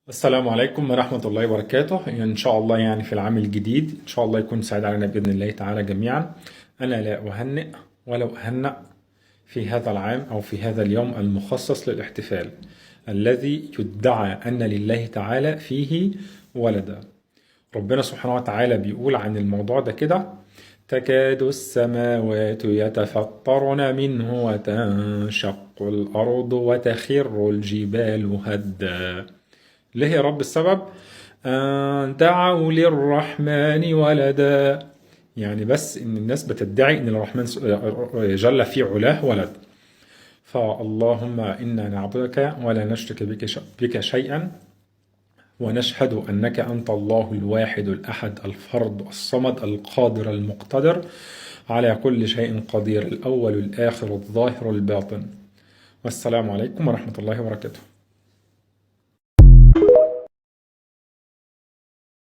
السلام عليكم ورحمة الله وبركاته. إن شاء الله يعني في العام الجديد إن شاء الله يكون سعيد علينا بإذن الله تعالى جميعا. أنا لا أهنئ ولا أهنأ في هذا العام أو في هذا اليوم المخصص للاحتفال الذي يدعى أن لله تعالى فيه ولدا. ربنا سبحانه وتعالى بيقول عن الموضوع ده كده: تكاد السماوات يتفطرن منه وتنشق الأرض وتخر الجبال هدا. ليه يا رب السبب؟ أن دعوا للرحمن ولدا، يعني بس إن الناس بتدعي إن الرحمن جل في علاه ولد. فاللهم إنا نعبدك ولا نشرك بك شيئا، ونشهد أنك أنت الله الواحد الأحد الفرد الصمد القادر المقتدر على كل شيء قدير، الأول الآخر الظاهر الباطن. والسلام عليكم ورحمة الله وبركاته.